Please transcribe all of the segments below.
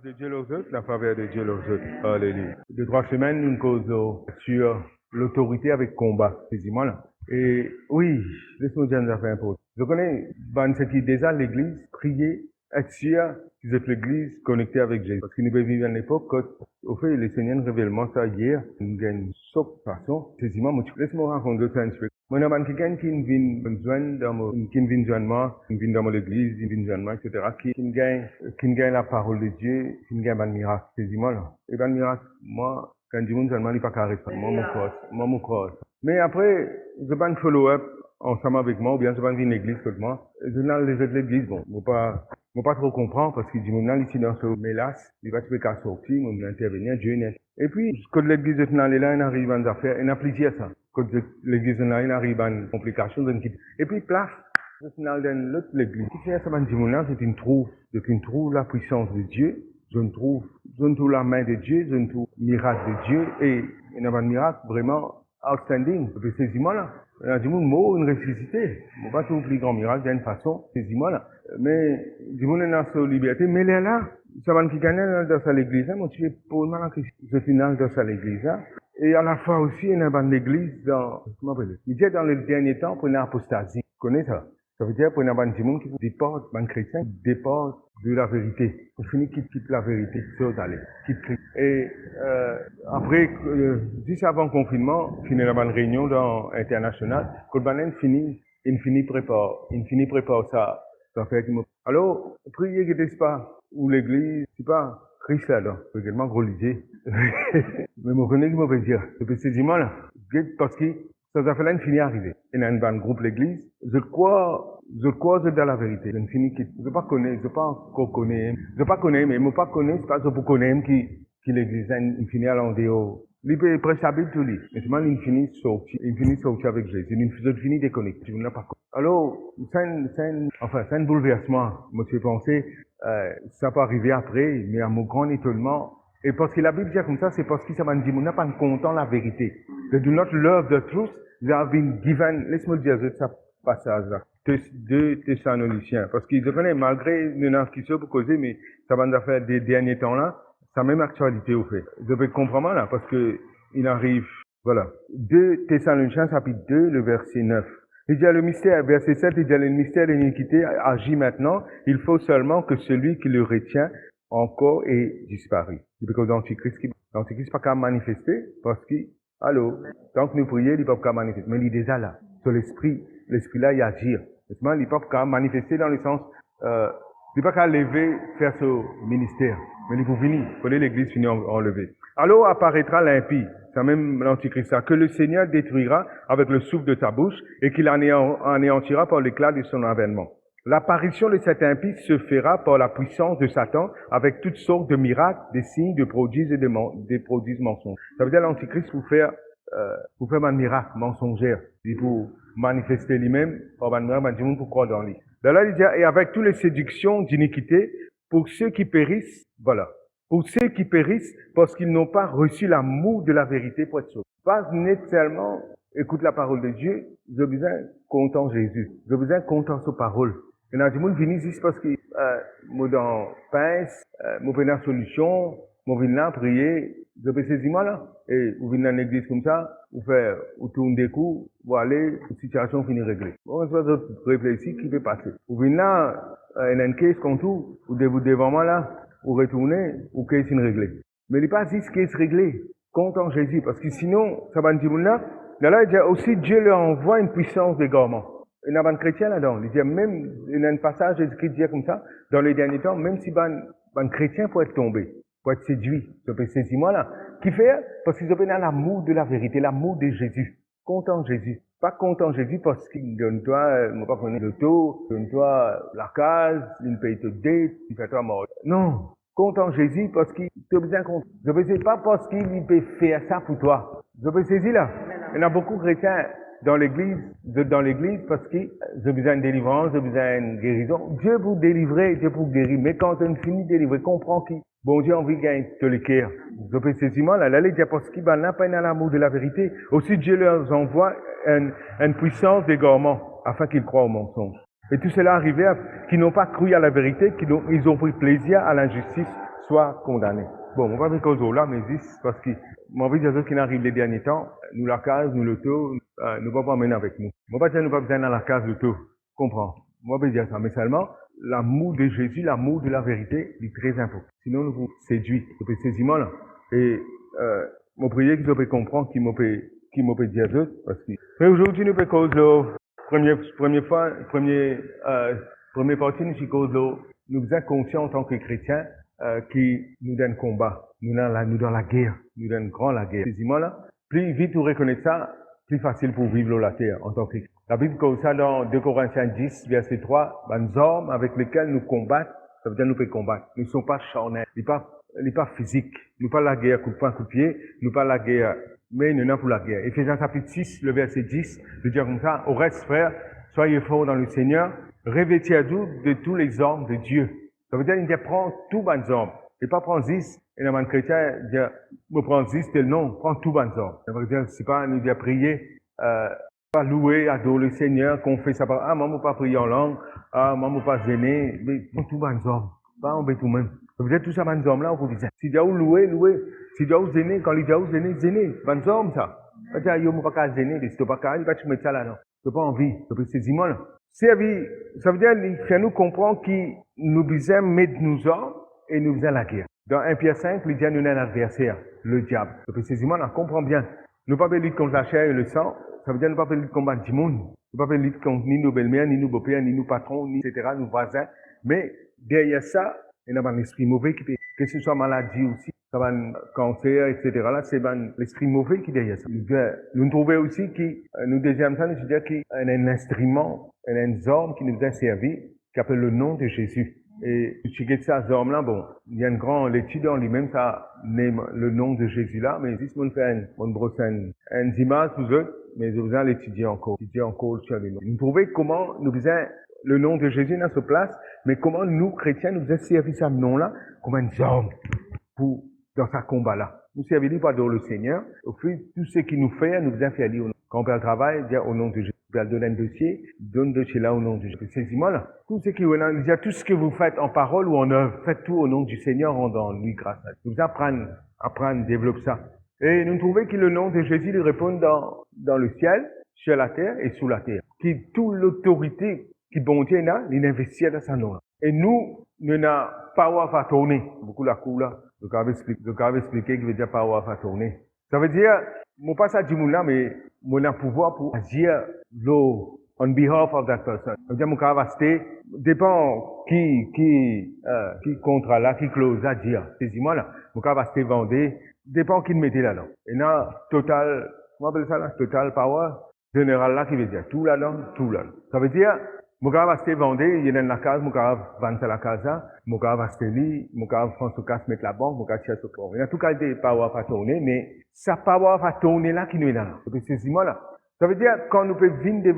de Dieu aux autres, la faveur de Dieu aux autres. Alléluia. De 3 semaines, nous causons sur l'autorité avec combat. C'est dis-moi là. Et oui, laisse-moi dire une affaire importante. Je connais, ce qui est déjà l'église, prier, être sûr que vous êtes l'église connectée avec Jésus. Parce que nous vivons à une époque quand, au fait, le Seigneur nous révèle ça hier, nous gagnons une sorte de façon. C'est dis-moi, laisse-moi raconter ça un peu. Moi, il y a quelqu'un qui vient joindre dans mon, qui vient joindre moi, qui vient dans mon église, qui vient joindre moi, etc., qui gagne la parole de Dieu, qui gagne un miracle. C'est dis-moi là. Et ben, miracle, moi, quand du monde seulement, il n'est pas carré. Moi, mon cross. Mais après, je vais un follow-up ensemble avec moi, ou bien je vais une église contre moi. Je n'ai les autres églises, bon, je pas trop comprendre parce que du moment ici dans ce mélasse, il va te faire sortir, on va intervenir, Dieu n'est. Et puis, quand l'église est là, il arrive à une affaire, il y a plaisir ça. Quand l'église est là, il arrive à une complication, et puis place, dans l'autre l'église. Qui fait ça, c'est une trouve la puissance de Dieu. Je ne trouve la main de Dieu, je ne trouve le miracle de Dieu, et il y a un miracle vraiment outstanding. Et c'est dis-moi là. Il y a du monde, une ressuscité. On va pas tout plus grand miracle d'une façon, c'est dis-moi là. Mais, du monde est dans sa liberté, mais il est là. Ça va qui gagne dans sa l'église, moi, tu es pour moi, je suis dans sa l'église, Et à la fois aussi, il y a une église comment on il dit dans le dernier temps, pour une apostasie. Tu connais ça? Ça veut dire pour une monde qui déporte, un chrétien, qui déporte de la vérité. Pour finir, quitte la vérité, c'est d'aller, quitte Christ. Et, après, juste avant le confinement, il y a une réunion internationale, quand il finit prépare ça. Ça fait alors, priez que n'est-ce pas, ou l'église, c'est pas Christ là-dedans, c'est également gros l'idée. Mais vous connaissez ce que je veux dire. Depuis ces dimanches là, parce que ça a fait là, une finit arriver. Il y a un groupe l'église, je crois dans la vérité. Une finit qui, je pas connaître, mais moi pas connaître, c'est pas que vous connaissez qui l'église, une finit à l'endéo. Il peut prêcher la Bible tout lui. Mais seulement, il finit sortir avec Jésus. Il finit déconnecté. Tu n'as pas compris. Alors, c'est un bouleversement. Moi, je pensais, ça peut arriver après, mais à mon grand étonnement. Et parce que la Bible dit comme ça, c'est parce que ça m'a dit, on n'a pas content la vérité. They do not love the truth. They have been given, laisse-moi dire ce passage-là. 2 Thessaloniciens. Parce qu'ils je connais, malgré une inscription pour causer, mais ça va nous faire des derniers temps-là. C'est la même actualité au fait. Je vais comprendre là, parce que il arrive, voilà. 2 Thessaloniciens, chapitre 2, le verset 9. Il dit le mystère, verset 7, il dit le mystère de l'iniquité agit maintenant. Il faut seulement que celui qui le retient encore ait disparu. C'est parce que l'antichrist pas qu'à manifester, parce que, tant que nous prions, il pas qu'à manifester. Mais il est déjà là. Sur l'esprit là, il agit. Il n'est pas qu'à manifester dans le sens, il n'est pas qu'à lever, faire ce ministère. Mais il faut finir. Connaît l'église finit enlevée. Alors apparaîtra l'impie. C'est même l'antichrist, que le Seigneur détruira avec le souffle de sa bouche et qu'il anéantira par l'éclat de son avènement. L'apparition de cet impie se fera par la puissance de Satan avec toutes sortes de miracles, des signes, de prodiges et des prodiges mensonges. Ça veut dire l'antichrist pour faire un miracle mensongère. Et pour manifester lui-même, par un miracle, du monde pour croire dans lui. Là, il dit, et avec toutes les séductions d'iniquité, pour ceux qui périssent, voilà. Pour ceux qui périssent parce qu'ils n'ont pas reçu l'amour de la vérité pour être sauvés. Pas nécessairement, écoute la parole de Dieu, je besoin content Jésus. Je besoin content sa parole. Il y a des gens qui viennent juste parce que, moi dans pince, moi venir la solution, moi venir là prier, je peux saisir moi là. Et vous venez dans l'église comme ça, vous tournez des coups, vous allez, la situation finit réglée. Bon, c'est pas d'autres réfléchis qui peut passer. Vous venez là, il y a une caisse contre vous devant moi là, vous retournez, ou caisse est réglée. Mais il n'est pas juste caisse réglée, content Jésus, parce que sinon, ça va dire là, il dit aussi Dieu leur envoie une puissance d'égarement. Il y a un chrétien là-dedans. Il dit même, il y a un passage écrit dire comme ça, dans les derniers temps, même si un chrétien peut être tombé, peut être séduit, ça peut saisir moi là. Qui fait? Parce qu'ils ont l'amour de la vérité, l'amour de Jésus. Content Jésus. Pas content Jésus parce qu'il donne-toi, moi pas connaître l'auto, donne-toi la case, il paye te dette, il fait toi mort. Non. Content Jésus parce qu'il te besoin content. Je ne sais pas parce qu'il peut faire ça pour toi. Je peux saisir là. Il y a beaucoup de chrétiens dans l'église parce qu'ils ont besoin de délivrance, ils ont besoin de guérison. Dieu pour délivrer, Dieu pour guérir. Mais quand on finit de délivrer, comprends qui? Bon Dieu, envie de gagner te le cœur. Je peux saisir là, là, il dit parce qu'ils n'ont pas l'amour de la vérité. Aussi, Dieu leur envoie une puissance d'égarement afin qu'ils croient au mensonge. Et tout cela arrivé qui n'ont pas cru à la vérité, ils ont pris plaisir à l'injustice, soit condamné. Bon, on va faire cause là, mais juste parce que, moi, envie de dire ce qui arrive les derniers temps, nous la case, nous l'auto, nous va pas mener avec nous. Moi, pas dire nous pas besoin dans la case l'auto. Comprends? Moi, je vais dire ça, mais seulement, l'amour de Jésus, l'amour de la vérité, est très important. Sinon, nous vous séduit. Vous pouvez saisir là. Et, mon prière que vous pouvez comprendre, qui m'ont peut dire d'autres, parce que, mais aujourd'hui, nous pouvons cause première partie, nous cause nous sommes conscients en tant que chrétiens, qui nous donne combat. Nous dans la guerre. Nous donne grand la guerre. Ces là, plus vite vous reconnaissez ça, plus facile pour vivre la terre en tant que chrétien. La Bible comme ça dans 2 Corinthiens 10, verset 3, les hommes avec lesquels nous combattons, ça veut dire nous pouvons combattre. Nous ne sommes pas charnels. Ils ne pas physiques. Nous pas la guerre coup de poing, coup de pied. Nous pas la guerre, mais nous n'avons pour la guerre. Éphésiens chapitre 6, le verset 10, de dire comme ça, au reste, frères, soyez forts dans le Seigneur, revêtez-vous de tous les hommes de Dieu. Ça veut dire, il dit, prends tous les hommes. Et pas prendre 10, et dans le chrétien, il dit, me prends 10, tel nom, prends tous les hommes. Ça veut dire, c'est pas nous dire prier, pas louer, adorer le Seigneur, qu'on fait ça par, ah, maman, pas prier en langue, ah, maman, pas gêner, mais prends tous les hommes. Pas embêter tout-même. Ça veut dire, tout ça, les hommes-là, on peut dire, si Dieu louer. Si Dieu gêner, quand il dit gêner, les hommes, ça. Ça veut dire, il ne peut pas gêner, si tu ne peux pas, il va te mettre ça là, non. Tu n'as pas envie, tu peux saisir moi, là. Servir, ça veut dire, il fait nous comprendre que nous besoin mettre nos hommes et nous faisons la guerre. Dans 1 Pierre 5, il dit, nous avons un adversaire, le diable. Tu peux saisir moi, là, comprends bien. Nous ne pouvons pas lutter contre la chair et le sang. Ça veut dire, nous ne pouvons pas lutter contre du monde. Nous ne pouvons pas lutter contre ni nos belles-mères, ni nos beaux-pères, ni nos patrons, ni etc., nos voisins. Mais, derrière ça, il y a un esprit mauvais qui peut, que ce soit maladie aussi, ça va un cancer, etc. Là, c'est l'esprit mauvais qui est derrière ça. Nous trouvons aussi que, nous deuxième ça, nous dire qu'il y a un instrument, un homme qui nous a servi, qui appelle le nom de Jésus. Et, tu sais ça, ce homme-là, bon, il y a une grande étude en lui-même, ça, le nom de Jésus là, mais si on fait une brosse, une image, vous autres, mais je vais l'étudier encore sur le nom. Nous trouvons comment nous faisons le nom de Jésus dans cette place, mais comment nous, chrétiens, nous faisons servir ce nom-là comme un homme pour, dans ce combat-là. Nous servons pas dans le Seigneur, au fait, tout ce qu'il nous fait, nous faisons faire au nom. Quand on fait le travail, dire au nom de Jésus. On donne un dossier, donne le dossier là au nom de Jésus. C'est moi là. Tout ce qui est là, tout ce que vous faites en parole ou en œuvre, faites tout au nom du Seigneur, rendant lui grâce à Dieu. Nous apprendre, développer ça. Et nous trouvons que le nom de Jésus lui répond dans le ciel, sur la terre et sous la terre. Qui toute l'autorité qui bon Dieu a, il investit dans sa nom. Et nous n'avons pas à tourner. Beaucoup la cour là. Je vais expliquer ce que veut dire pas à tourner. Ça veut dire, mon pas ça du monde là, mais mon a pouvoir pour agir on behalf of that person. Ça veut dire, mon capacité dépend qui contrat là, qui clause à dire. C'est moi là. Mon capacité vendre, dépend qui le mettez là-dedans. Et là, total, comment on appelle ça là? Total power. Général là qui veut dire tout là-dedans, tout là. Ça veut dire, mon gars va se vendre, il y a dans la case, mon gars va vendre la case là, mon gars va se lit, mon gars va prendre ce casse, mettre la banque, mon gars tire ce port. Il y a tout cas des power va tourner, mais ça power va tourner là qui nous est là. C'est moi là. Ça veut dire, quand nous pouvons venir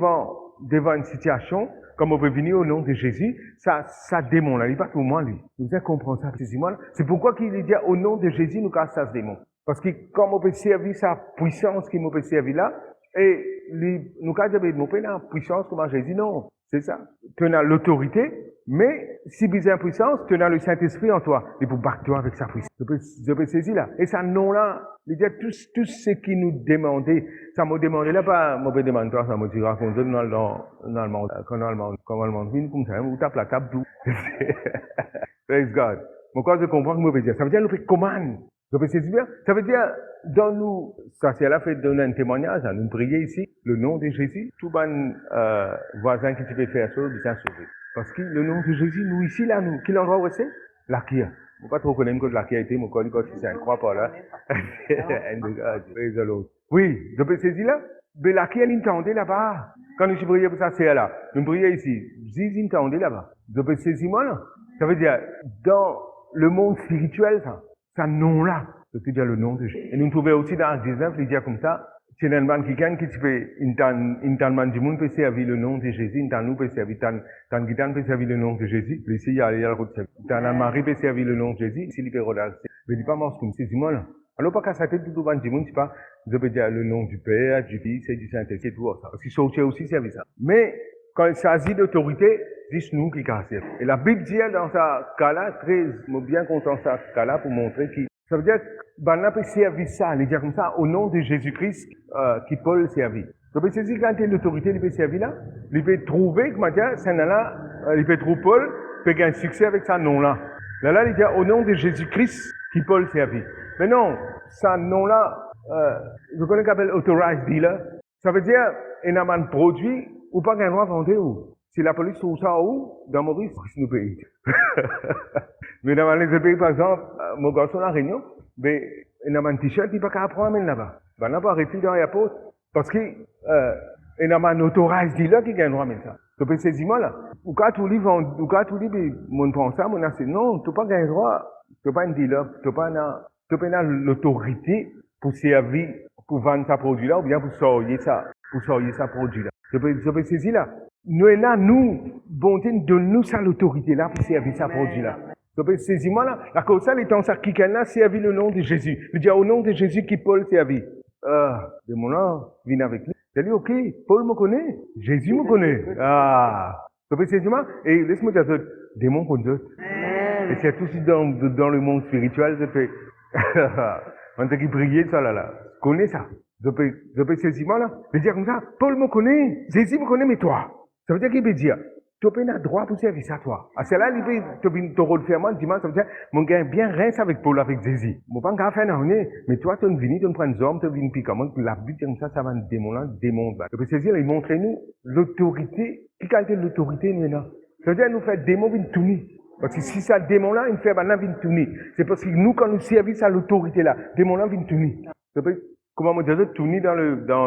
devant une situation, comme on peut venir au nom de Jésus, ça démon là, il n'est pas tout le monde lui. Vous avez compris ça, c'est moi là. C'est pourquoi qu'il dit au nom de Jésus, nous casse ça ce démon. Parce que comme on peut servir sa puissance qui nous peut servir là, et nous avons dit, nous avons puissance comme Jésus, non. C'est ça. Tu as l'autorité, mais si tu as puissance, tu as le Saint-Esprit en toi. Et pour battre toi avec sa puissance. Je peux saisir là. Et ça, non-là, il y a tout ce qui nous demandait. Ça m'a demandé là, pas, moi, je demande toi, ça m'a dit, raconte dans le monde, quand le monde vient comme ça, on tape la table d'où. Praise God. Mon corps, je comprends que moi, je veux dire. Ça veut dire, nous fait commande. Je peux saisir bien. Ça veut dire, dans nous, ça c'est là fait donner un témoignage, nous prier ici, le nom de Jésus, tout bon voisin qui tu peux faire ça, bien sauvé. Parce que le nom de Jésus, nous ici, là, nous, quel endroit où c'est? La Kia. Je ne pas trop connaître que la Kia a été, mon corps, quand c'est un croix par là. Oui, je peux saisir là, mais la Kia, il m'entendait là-bas. Quand nous prions pour ça, c'est là. Nous prions ici. Jésus, il m'entendait là-bas. Je peux saisir moi là. Ça veut dire, dans le monde spirituel, ça nom-là, c'est dire le nom de Jésus. Et nous trouvons aussi dans Acte 19, il dit comme ça, c'est un man qui gagne, qui peut, une man du monde peut servir le nom de Jésus, une nous peut servir, une guitane peut servir le nom de Jésus, ici, il y a le route de servir. Une Marie peut servir le nom de Jésus, ici, il peut rodar. Mais dis pas moi, comme c'est du monde, là. Alors, pas qu'à sa tête, tout le monde du monde, c'est pas, je peux dire le nom du Père, du Fils et du Saint-Esprit, tout ça. Parce qu'ils sont aussi servir ça. Mais, quand il s'agit d'autorité, c'est nous qui cassons. Et la Bible dit dans ce cas-là, très bien content ce cas-là pour montrer que ça veut dire que Barnabas peut servir ça, il dit comme ça, au nom de Jésus-Christ qui Paul servit. Donc c'est si quand l'autorité il peut servir là, il peut trouver que maintenant, c'est là, il peut trouver Paul, peut gagner succès avec ce nom-là. Là, il dit au nom de Jésus-Christ qui Paul servit. Mais non, ce nom-là, je connais qu'on appelle authorized dealer. Ça veut dire, il y a un produit ou pas qu'un droit vendre où. Si la police trouve ça où, dans Maurice, c'est nous pays. Mais dans les pays, par exemple, mon garçon à la Réunion, mais il y a un t-shirt qui n'est pas qu'à prendre là-bas. Ben, là, pas arrêter dans l'aéroport. Parce que, il y a un authorized dealer qui gagne droit, mais ça. Tu peux saisir moi, là. Ou quand tu lis, mon prend ça, mon assez, non, tu pas gagner droit. Tu pas un dealer, tu pas l'autorité pour servir, pour vendre sa produit là, ou bien pour sortir ça produit là. Tu peux saisir là. Nous, là, bonté, donne-nous ça l'autorité là pour servir sa produit là. Tu peux saisir moi là. La cause ça, l'étant ça, qui là, servir le nom de Jésus. Il dit au nom de Jésus qui Paul servit. De mon nom, viens avec lui. Il dit, ok, Paul me connaît, Jésus me connaît. Tu peux saisir moi? Et laisse-moi dire, démon contre eux. Et c'est aussi dans le monde spirituel, je peux, on te qui prier ça là. Connais ça. Je peux saisir moi là. Je dire comme ça, Paul me connaît, Jésus me connaît, mais toi. Ça veut dire qu'il peut dire, tu peux avoir droit pour servir ça toi. À cela, il peut te rôle faire moi, dimanche, ça veut dire, mon gars, bien reste avec Paul, avec Jésus. Mon pas qu'à faire non, mais toi, tu viens, tu prends des hommes, tu viens puis comment, la Bible comme ça va nous démon. Tu peux saisir, il montre nous l'autorité, qui qualité de l'autorité, nous là. Ça veut dire, nous faire démon, nous tourner. Parce que si ça démon-là, il fait maintenant vient tourner. C'est parce que nous, quand nous servissons à l'autorité-là, démon-là vient tourner. Comment on dire tourner dans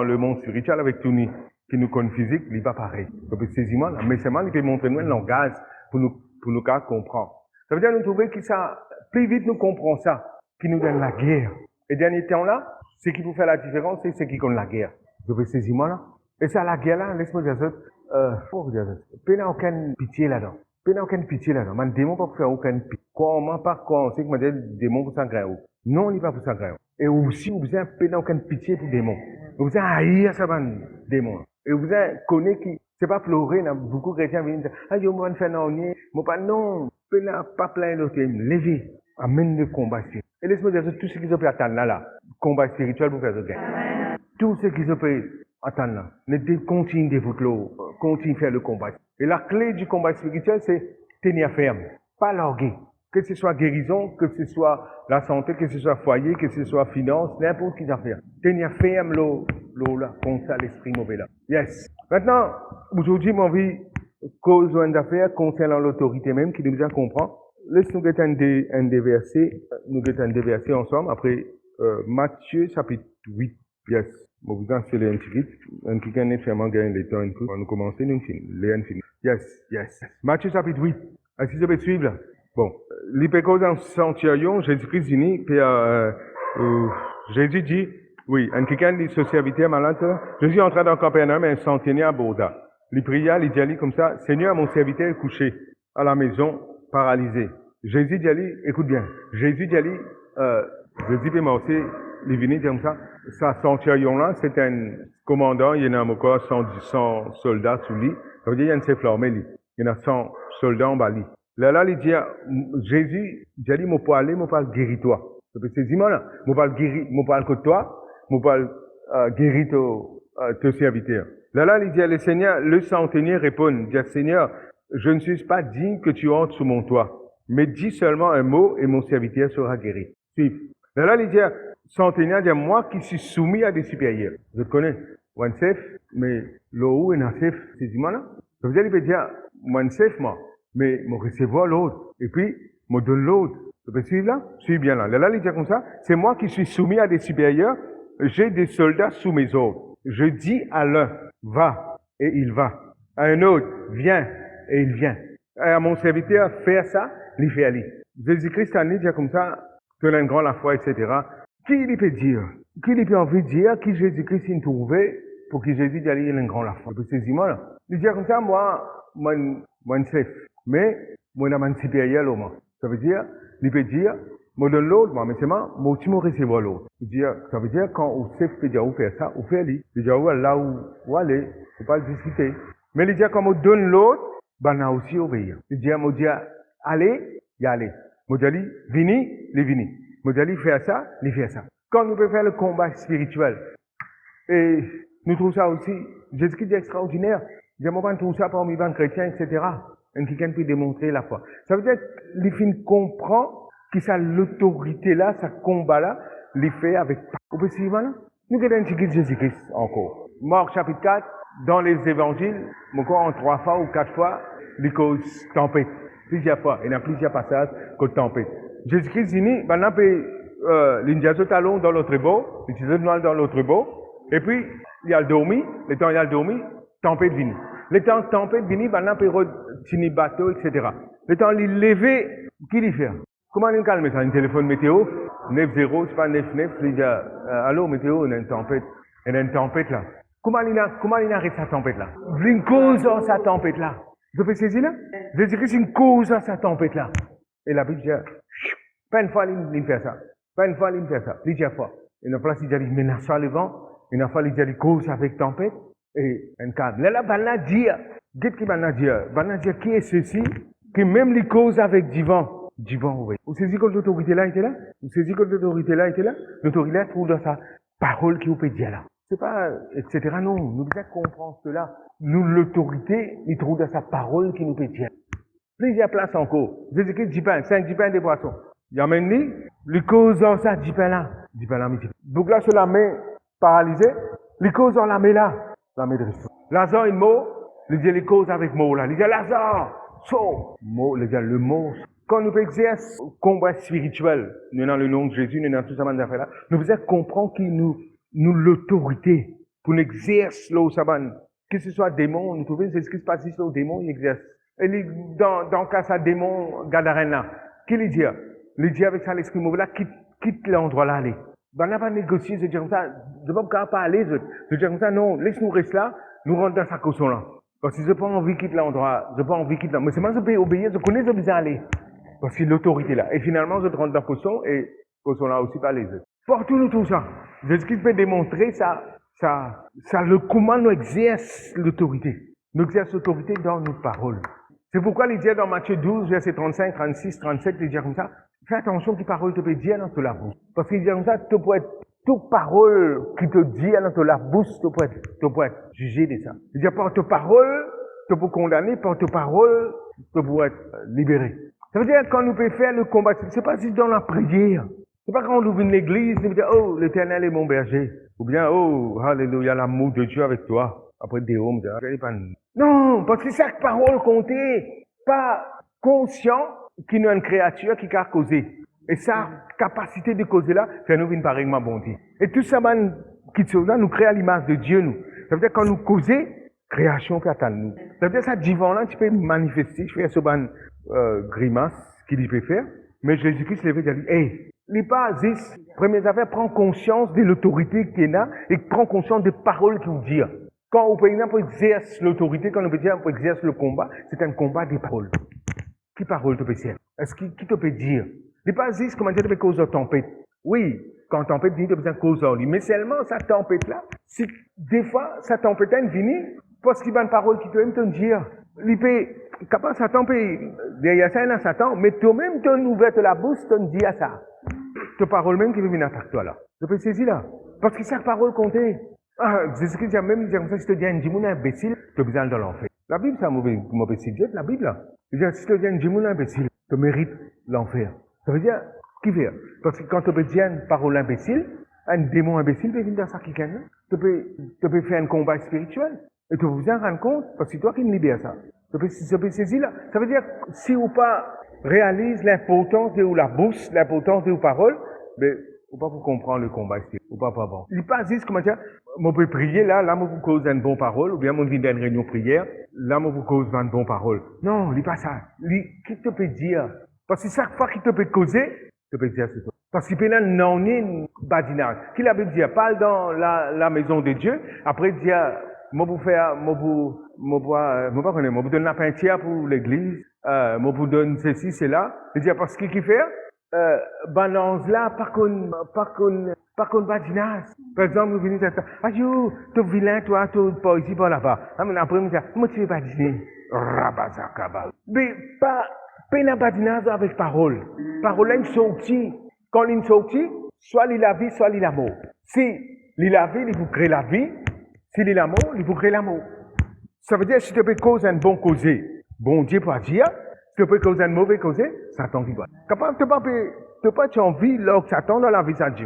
le monde spirituel avec tourner, qui nous connaît physique, il n'est pas pareil. Donc, c'est moi là. Mais c'est moi qui montre nous un langage pour nous comprendre. Ça veut dire, nous trouver que ça, plus vite nous comprenons ça, qui nous donne la guerre. Et dernier temps-là, ce qui peut faire la différence, c'est ce qui connaît la guerre. Donc, c'est moi là. Et ça, la guerre là, laisse-moi dire ça, faut vous dire ça. Il n'y a aucune pitié là-dedans. Il n'y a aucune pitié là-dedans. Man, démon pas pour faire aucune pitié. Comment, par quoi, on sait que man, démon pour s'engrainer. Non, il n'est pas pour s'engrainer. Et aussi, vous avez aucune pitié pour démon. Vous avez haïr ça, man, démon. Et vous avez connu qui, c'est pas pleurer, là, beaucoup de chrétiens viennent dire, ah, yo, moi, faire non, moi, pas non, pas plein l'autre, lever, amène le combat spirituel. Et laisse-moi dire, tout ce qui se peut attendre là, combat spirituel pour faire le gain. Tout ce qui se peut attendre là, ne continue de votre lot, continue de faire le combat. Et la clé du combat spirituel, c'est tenir ferme, pas larguer. Que ce soit guérison, que ce soit la santé, que ce soit foyer, que ce soit finance, n'importe qui affaire. Tenir ferme l'eau là, contre ça, l'esprit mauvais là. Yes. Maintenant, aujourd'hui, mon vie, cause d'affaires concernant l'autorité même, qui nous a compris. Laisse-nous get un des versets, nous get un des versets ensemble, après, Matthieu, chapitre 8. Yes. Bon, vous en faites un petit un qui gagne vraiment gagner le temps un peu. On nous commencer, nous finissons. Yes. Matthieu, chapitre 8. Est-ce que je peux suivre là? Bon, l'hypécose en centurion, Jésus-Christ dit, puis Jésus dit, oui, un quelqu'un dit, ce serviteur malade, Jésus entra dans Capernaum et un centenier aborda. Il pria, il dit comme ça, Seigneur, mon serviteur est couché à la maison, paralysé. Jésus dit, écoute bien, Jésus dit, Jésus peut m'aussi, il venait dire comme ça, sa centurion-là, c'est un commandant, il y en a encore 100 soldats sous lui, ça veut dire, il y a une s'efflormé, il y en a 100 soldats en bas, Là, il dit, Jésus, j'ai dit, mon parle guéris-toi. C'est dis-moi là, mon parle que toi, mon parle guéris ton serviteur. Là, il dit, le Seigneur, le centenier répond, il dit, Seigneur, je ne suis pas digne que tu entres sous mon toit, mais dis seulement un mot et mon serviteur sera guéri. Suive. Là, il dit, centenier, dit, moi qui suis soumis à des supérieurs. Je te connais, one safe, mais l'eau est un safe, c'est dis-moi là. Ça veut dire, il peut dire, one safe, moi. Mais me recevoir l'autre, et puis me donne l'autre. Tu peux suivre là? Suis bien là. Là, il dit comme ça, c'est moi qui suis soumis à des supérieurs, j'ai des soldats sous mes ordres. Je dis à l'un, va, et il va. À un autre, viens, et il vient. Et à mon serviteur, faire ça, il fait aller. Jésus-Christ a dit comme ça, que l'un grand la foi, etc. Qui il peut dire? Qui il peut envie de dire, qui Jésus-Christ il trouvait, pour que Jésus dise, il a un grand la foi. Tu peux saisir moi là. Il dit comme ça, moi, safe. Mais, moi, la man supérieur, moi. Ça veut dire, il peut dire, moi, donne l'autre, moi, mais c'est moi, tu me recevoir l'autre. Ça veut dire, quand on sait peut dire où faire ça, où faire lui. Il dit, là où aller, faut pas le discuter. Mais il dit, comme on donne l'autre, ben, on a aussi obéir. Il dit, allez, il y aller. Il dit, vini, il vini. Il dit, faire ça, il fait ça. Quand nous pouvons faire le combat spirituel, et nous trouvons ça aussi, Jésus-Christ est extraordinaire. Il dit, on trouve ça parmi les chrétiens, etc. Et quelqu'un peut démontrer la foi. Ça veut dire que les filles comprennent que ça, l'autorité là, ce combat là, les fait avec. Vous pouvez suivre là? Nous avons un petit Jésus-Christ encore. Marc chapitre 4, dans les évangiles, encore en 3 fois ou 4 fois, les causes tempête. Plusieurs fois. Il y a plusieurs passages que tempête. Jésus-Christ dit, maintenant, l'indiazo talon dans l'autre beau, l'indiazo noir dans l'autre beau, et puis, il y a le dormi, le temps il y a le dormi, tempête vini. Le temps tempête vini, maintenant, il peut retirer bateau, etc. Le temps il levé, qui il fait? Comment il calme ça? Un téléphone météo, 9-0, c'est pas 9-9, il dit, allô, météo, il y a une tempête. Il y a une tempête là. Comment il arrête sa tempête là? Une cause dans sa tempête là. Vous pouvez saisir là? Jésus-Christ, une cause dans sa tempête là. Et la Bible dit, pas une fois il fait ça. Pas une fois il fait ça. Plusieurs fois. Et une fois il dit, menace le vent. Une fois il dit, cause avec tempête. Et un cadre. Là, il dit, qui est ceci? Qui même les cause avec du vent. Du vent, oui. Vous saisissez que l'autorité là était là? Vous saisissez que l'autorité là était là? L'autorité là trouve dans sa parole qui vous peut dire là. C'est pas, etc. Non, nous devons comprendre cela. Nous, l'autorité, il trouve dans sa parole qui nous peut dire. Plusieurs places encore. Jésus-Christ, 10 pains, 5 10 pains des poissons. Il y a même les causes dans ça, 10 pains là. 10 pains là, donc là, sur la main paralysée, les causes dans la main là. La main de Christ. Lazare, il mot, il dit les causes avec mot là. Il dit Lazare, saut. Mot, il dit le mot. Quand nous exerçons le combat spirituel, nous dans le nom de Jésus, nous dans tout ça, là, nous devons comprendre qu'il nous l'autorité pour nous exercer là au sabbat. Que ce soit démon, nous trouvons c'est ce qui se passe ici là au démon, il exerce. Et dans le cas ça démon Gadarène là, qui lui dit? Il dit avec ça l'esprit mauvais là, quitte l'endroit là, allez. Ben, on n'a pas négocié, je dis comme ça, je ne peux pas aller, je dis comme ça, non, laisse-nous rester là, nous rentrons dans sa caution là. Parce que je n'ai pas envie de quitter l'endroit, je n'ai pas envie de quitter là. Mais c'est moi je peux obéir, je connais, je vais aller. Parce que l'autorité là. Et finalement, je rentre dans la caution et caution là aussi pas les autres. Partout nous tout ça. Jésus-Christ peut démontrer le comment nous exerce l'autorité. Nous exerce l'autorité dans nos paroles. C'est pourquoi il dit dans Matthieu 12, verset 35, 36, 37, il dit comme ça, fais attention qui parole te peut dire dans la bouche. Parce qu'il dit comme ça, tu peux être, toute parole qui te dit dans la bouche, tu peux être jugé de ça. Il dit par ta parole, tu peux condamner, par ta parole, tu peux être libéré. Ça veut dire quand nous pouvons faire le combat, c'est pas juste dans la prière. C'est pas quand on ouvre une église, nous dire, oh, l'Éternel est mon berger. Ou bien, oh, alléluia, l'amour de Dieu avec toi. Après, des hommes, non, parce que chaque parole comptait, pas conscient qu'il y a une créature qui a causé. Et sa capacité de causer là, fait nous une pareillement bonté. Et tout ça, qui là, nous crée à l'image de Dieu, nous. Ça veut dire quand nous causons, création peut attendre nous. Ça veut dire ça, divan là, tu peux manifester, faire ce grimace qu'il peut faire. Mais Jésus-Christ lève et dit, hey, les bases, première affaire, prends conscience de l'autorité qu'il y a et prends conscience des paroles qu'il dit. Quand on peut exercer l'autorité, quand on peut dire on exerce le combat, c'est un combat des paroles. Qui parole te peut dire? Est-ce qui te peut dire? Les bases, comment dire, tu peux causer tempête. Oui, quand tempête vient, tu peux causer en lui. Mais seulement cette tempête-là, si des fois, cette tempête est venue, parce qu'il y a une parole qui te aime te dire, il peut, capable de tempête, derrière ça, il y a Satan, mais toi-même, tu ouvres la bouche, tu dis à ça. Ta parole même qui veut venir attaquer toi là. Tu peux saisir là. Parce que chaque parole comptait. Ah, Jésus-Christ a même dit comme ça, si tu dis un djimoun imbécile, tu as besoin de l'enfer. La Bible, c'est un mauvais sujet, la Bible là. Il dit, si tu dis un djimoun imbécile, tu mérites l'enfer. Ça veut dire, qui fait? Parce que quand tu peux dire une parole imbécile, un démon imbécile peut venir dans ça quelqu'un. Tu peux faire un combat spirituel. Et tu peux vous en rendre compte, parce que c'est toi qui me libères ça. Tu peux saisir là. Ça veut dire, si ou pas réalise l'importance de la bouche, l'importance de vos paroles, mais ou pas pour comprendre le combat spirituel, ou pas bon. Il pas juste comment dire, moi peux prier là, je vous cause une bonne parole, ou bien moi viens d'une réunion prière, là je vous cause une bonne parole. Non, il pas ça. Qui te peut dire? Parce que chaque fois qu'il te peut causer, tu peux dire c'est toi. Parce qu'il peut là non une badinage. Qui la Bible dit, parle dans la maison de Dieu, après dire, moi vous faire, moi vous donne la peinture pour l'église, moi vous donne ceci, cela. Il dit parce qu'il fait, balance là, par contre, Par contre, badinage. Par exemple, nous venons dire, ah yo, tu es vilain, toi, tu pas ici, pas là-bas. Après, nous disons, moi, tu veux badiner. Rabazakaba. Mais pas un badinage avec parole. Parole, elle sortie. Quand elle sortit, soit il la vie, soit il la mort. Si il la vie, il vous crée la vie. Si il la mort, il vous crée la mort. Ça veut dire, si tu peux causer un bon causé, bon Dieu peut agir. Si tu peux causer un mauvais causé, Satan qui doit. Capable, tu n'as pas envie, là, que Satan dans la vie, ça dit,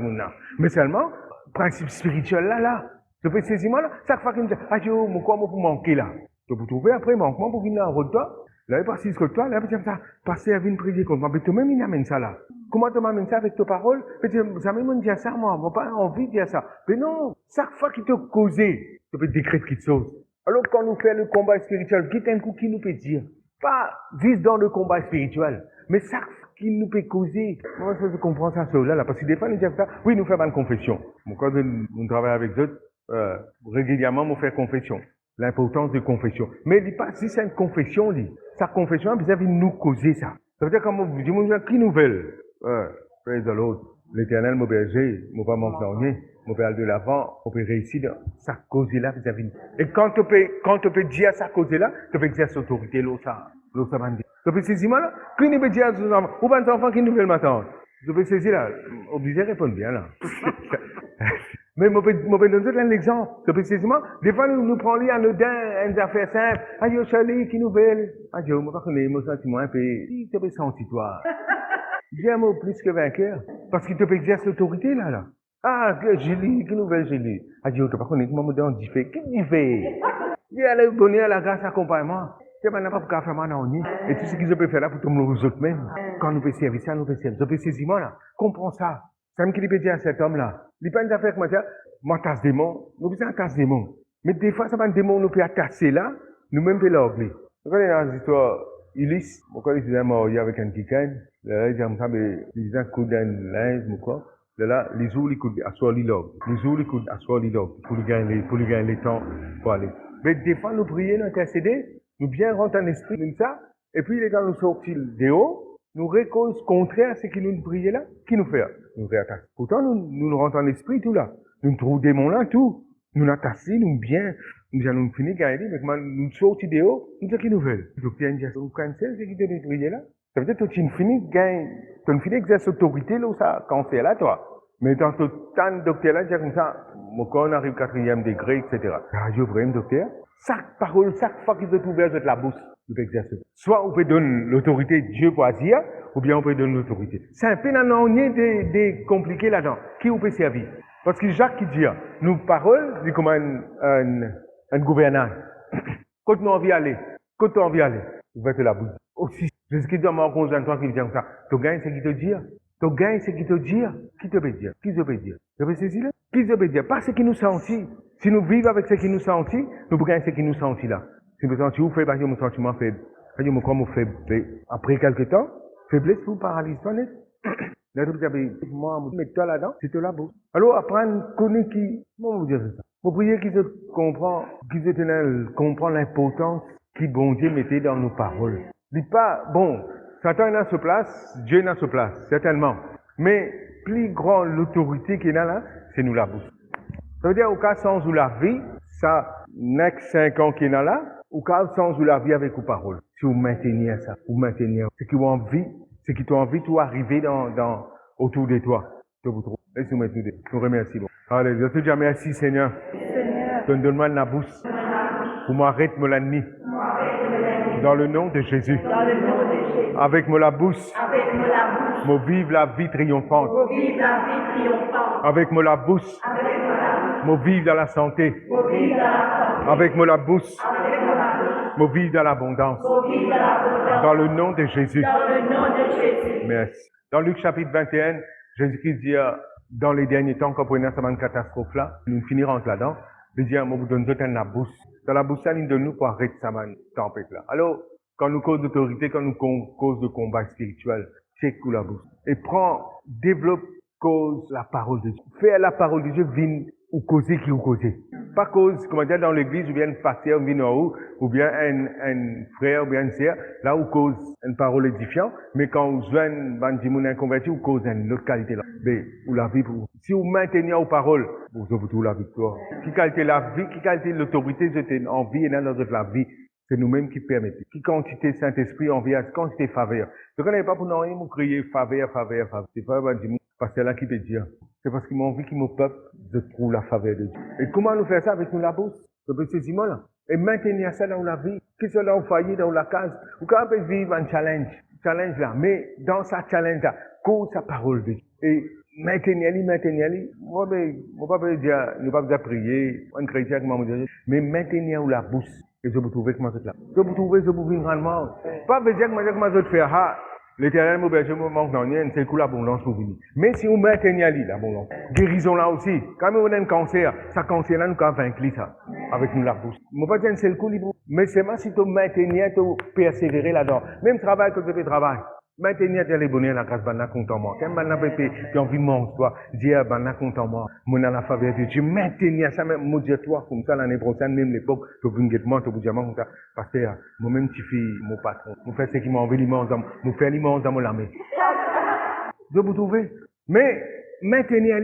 mais seulement, principe spirituel là. Tu peux saisir moi là, chaque fois qu'il me dit, ah yo, moi, vous manquez là. Tu peux trouver après manquement pour venir en route toi. Là, il passe que toi, là, il dit ça, passer à venir prier contre moi. Mais toi-même, il amène ça là. Comment tu m'amènes ça avec tes paroles? Ça me dit ça, moi, on n'a pas envie de dire ça. Mais non, chaque fois qu'il te causé, tu peux décréter quelque chose. Alors, quand nous faisons le combat spirituel, qui un coup qui nous peut dire? Pas vise dans le combat spirituel, mais chaque fois qu'il nous peut causer. Moi, je comprends ça, là, parce que des fois, nous disons ça, oui, nous faisons une confession. Quand nous travaillons avec eux, régulièrement, nous faisons confession. L'importance de confession. Mais il pas si c'est une confession, sa confession, vous avez nous causer ça. Ça veut dire, comme vous dites, qui nous veut? Praise the Lord. L'Éternel m'a berger, m'a pas m'enflammer, m'a faire de l'avant, on peut réussir sa cause-là vis-à-vis. Et quand tu peux dire sa cause-là, tu peux exercer autorité, l'eau ça va dire. Tu peux saisir là, qui ne peut dire à ses enfants, ou pas des enfants qui nous veulent m'attendre. Tu peux saisir là, obligé de répondre bien là. Mais je peux donner un exemple. Tu peux saisir moi, des fois nous prenons les anodins, une affaire simple. Ah yo, Charlie, qui nous veulent. Ah yo, moi, je me sens un peu, tu peux sentir toi. J'ai un mot plus que vainqueur. Parce qu'il te peut exercer l'autorité, là. Ah, Julie, qui nouvelle Julie? Ah, Dieu, tu pas connaître comment me donne dit fait. Qui dit fait? Dieu a le bonheur, la grâce, l'accompagnement. Tu n'as pas pour faire mal dans nous. Et tout ce que je peux faire là pour tout le monde, aux autres même. Quand nous peut servir ça, nous peut servir. Je peux saisir moi, là. Comprends ça. C'est même qu'il peut dire à cet homme-là. Il n'y a pas une affaire que moi, tasse démon. Nous faisons un tasse démon. Mais des fois, ça va un démon, nous peut tasser là. Nous-mêmes, peut l'oublier. Vous connaissez dans l'histoire, Ulysse, pourquoi il faisait mort avec un kikan? Là, il faisait un coup d'un linge, ou quoi. Là, les jours, ils coudent asseoir les logs. Les jours, ils coudent asseoir les logs. Pour lui gagner le temps, pour aller. Mais des fois, nous prions, nous intercéder, nous bien rentrer en esprit, comme ça. Et puis, quand nous sortons de haut, nous récoltons contraire à ce que nous prions là. Qui nous fait? Nous réattaquons. Pourtant, nous rentrons en esprit, tout là. Nous trouvons des démons là, tout. Nous n'attaquons, nous bien. Nous allons finir gagner, mais quand nous sortons de haut, nous disons qu'ils nous veulent. Donc, il y a une gestion. Vous connaissez ce qui te prier là? Ça veut dire que tu finis gagner, tu finis exercer l'autorité là, ça, quand c'est là, toi. Mais dans tout temps de docteur là, comme ça, quand on arrive 4e degré, etc. Ah, je veux un docteur. Chaque parole, chaque fois qu'il veut trouver la bouche, il peut exercer. Soit on peut donner l'autorité Dieu pour agir, ou bien on peut donner l'autorité. C'est un peu de compliqué là-dedans. Qui on peut servir? Parce que Jacques qui dit, nous paroles, c'est comme un gouverneur. Quand nous envie d'aller, vous faites la bouche. Aussi, c'est ce qui dit à mon conjoint, toi qui me dit comme ça, tu gagnes ce qu'il te dit. Tu gagnes ce qu'il te dit. Qui te peut dire? Qui te peut dire? Tu peux saisir là? Qui te peut dire? Pas ce qui nous sentit. Si nous vivons avec ce qui nous sentit, nous pouvons gagner ce qui nous sentit là. Si nous sentons faible, parce que mon sentiment faible. Parce que mon faible. Après quelque temps, faiblesse vous paralyse pas net. Là, vous avez, moi, mettre toi là-dedans, c'est la bouche. Alors, apprendre, connaître qui, comment vous dire ça? Vous priez qu'ils comprennent l'importance qui bon Dieu mettait dans nos paroles. Dites pas, bon, Satan est dans ce place, Dieu est dans ce place, certainement. Mais, plus grand l'autorité qu'il a là, c'est nous la bouche. Ça veut dire, au cas sans ou la vie, ça n'est que 5 ans qu'il est là, au cas sans ou la vie avec vos paroles. Si vous maintenez ça, vous maintenez ce qui vous envie, ce qui t'ont envie, tout arriver autour de toi. Je vous trouve. Laissez-moi tout dire. Je vous remercie. Bon. Allez, je te dis merci, Seigneur. Donne-moi la bouche. Pour m'arrêter mon l'ennemi. Dans le nom de Jésus. Avec mon la bouche. Moi vive la vie triomphante. Avec mon la bouche. Moi vive dans la santé. Avec mon la bouche. Moi vive dans l'abondance. Dans le nom de Jésus. Merci. Dans Luc chapitre 21, Jésus-Christ dit, dans les derniers temps, quand on a cette catastrophe là, nous finirons là-dedans. Il dit, moi vous donne la bouche. Dans la bouche, ça nous donne nous pour arrêter cette tempête là. Alors, quand nous cause d'autorité, quand nous cause de combat spirituel, c'est que la bouche. Et développe, cause la parole de Dieu. Fais la parole de Dieu, vienne ou causer qui ou causer. Pas cause, comment dire, dans l'église, ou bien un pasteur vient en haut, ou bien un frère, ou bien une sœur, là où cause une parole édifiante, mais quand vous jouez un converti, ou cause une autre qualité là. Mais, ou la vie pour, si vous maintenez aux paroles, vous avez tout la victoire. Qui qualité la vie, qui qualité l'autorité, vous êtes en vie et dans la vie. C'est nous-mêmes qui permettons. Qui quantité Saint-Esprit en vie, quantité faveur. Je ne connais pas pour nous, ils m'ont crié faveur. C'est pas, parce que c'est là qui te dit. C'est parce qu'ils m'ont envie qu'ils me peuple, je trouve la faveur de Dieu. Et comment nous faire ça avec nous la bourse? C'est ces là. Et maintenir ça dans la vie. Que ce soit dans le foyer, dans la case. Ou quand on peut vivre un challenge là. Mais dans sa challenge là, cause sa parole de Dieu. Et maintenir. Moi, pas dire, nous pas prier, un chrétien comme moi, mais maintenir la bourse. Et je vous trouve comment c'est là. Je vous trouve, je vous vis grandement. Pas veut dire que moi, je vais faire, l'éternel m'auberge, me manque dans rien, c'est le coup l'abondance pour venir. Mais si vous maintenez l'abondance, guérison là aussi. Quand on a un cancer, ça cancer là, nous avons vaincre ça. Avec nous la bouche. Je ne pas dire c'est le coup libre. Mais c'est moi si tu maintenir, tu persévérer là-dedans. Même travail que tu fais travail. Maintenir les bonheurs, la grâce, banna content-moi. Quand banna pépé, qui envie de manger, toi, dire, banna content-moi. Mon à la faveur de Dieu. Maintenir ça, même, moi, toi, comme ça, l'année prochaine, même l'époque, tu veux guettement, tu veux dire, comme ça. Parce que, moi-même, tu fais mon patron. Vous faites ce qui m'a envie l'immense, vous faites l'immense dans mon lamé. Je vous trouver. Mais, maintenir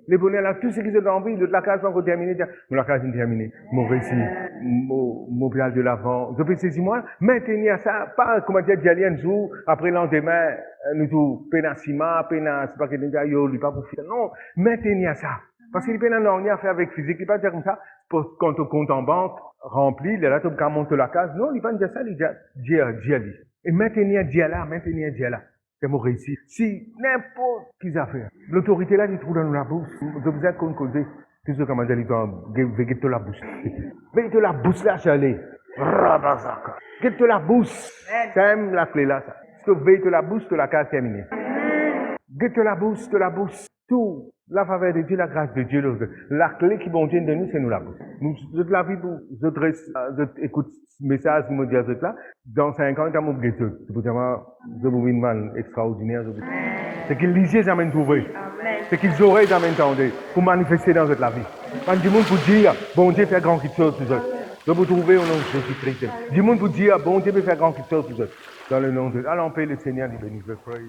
les bonheurs là, tout ce qui est envie, la case va terminer, la case est terminée, mon récit, mon plan de l'avant, je peux saisir moi, maintenir ça, pas, comment dire, d'y aller un jour, après le lendemain, nous tout, pénassima, c'est pas que nous disons, lui pas pour faire, non, maintenir ça. Parce qu'il peut n'en rien à faire avec physique, il pas dire comme ça, quand ton compte en banque, rempli, là, tu peux monter la case, non, il pas dire ça, il dit, et maintenir Dieu là. C'est mon récit. Si n'importe qui a fait, l'autorité là, il trouve dans la bouche. Je vous ai causer. Tout ce qu'on m'a dit, veille la bouche. Veille la bouche là, j'allais. Rabazaka. Veille la bouche. C'est même la clé là, ça. Parce que veille la bouche, la case terminée. Veille la bouche. Tout. La faveur de Dieu, la grâce de Dieu, la clé qui bon Dieu de nous, c'est nous la bouche. Nous, je la vie, je écoute ce message, je me dis à ce là, dans 5 ans, je vais m'oublier tout. C'est pour dire, je vous une man extraordinaire. C'est qu'ils lisaient, jamais trouvé. C'est qu'ils auraient jamais entendu pour manifester dans cette la vie. Quand du monde pour dire, bon Dieu fait grand chose pour eux. Je vous trouver au nom de Jésus-Christ. Du monde pour dire, bon Dieu peut faire grand chose pour eux. Dans le nom de, allons payer le Seigneur, il bénisse le praise.